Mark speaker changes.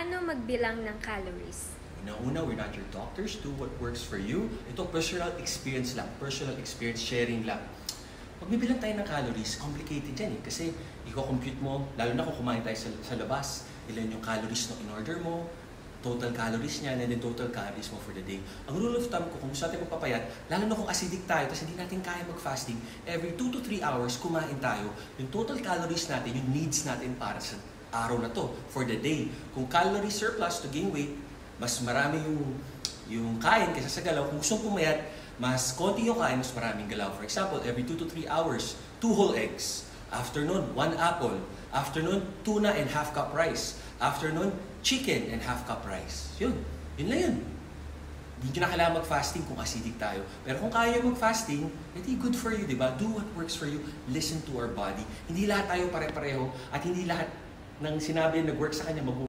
Speaker 1: Paano magbilang ng calories?
Speaker 2: Una, we're not your doctors. Do what works for you. Ito, personal experience lang. Personal experience sharing lang. Magbibilang tayo ng calories, complicated yan eh. Kasi i-compute mo, lalo na kung kumain tayo sa labas, ilan yung calories na in-order mo, total calories niya, and then total calories mo for the day. Ang rule of thumb ko, kung gusto natin magpapayat, lalo na kung acidic tayo, tapos hindi natin kaya mag-fasting, every 2 to 3 hours, kumain tayo, yung total calories natin, yung needs natin para sa araw na to, for the day. Kung calorie surplus to gain weight, mas marami yung kain kaysa sa galaw. Kung gusto mong pumayat, mas konti yung kain, mas maraming galaw. For example, every 2 to 3 hours, 2 whole eggs. Afternoon, 1 apple. Afternoon, tuna and half cup rice. Afternoon, chicken and half cup rice. Yun lang yun. Hindi nyo na kailangan mag-fasting kung acidic tayo. Pero kung kaya mag-fasting, edi good for you, di ba? Do what works for you. Listen to our body. Hindi lahat tayo pare-pareho at hindi lahat ng sinabi na nag-work sa kanya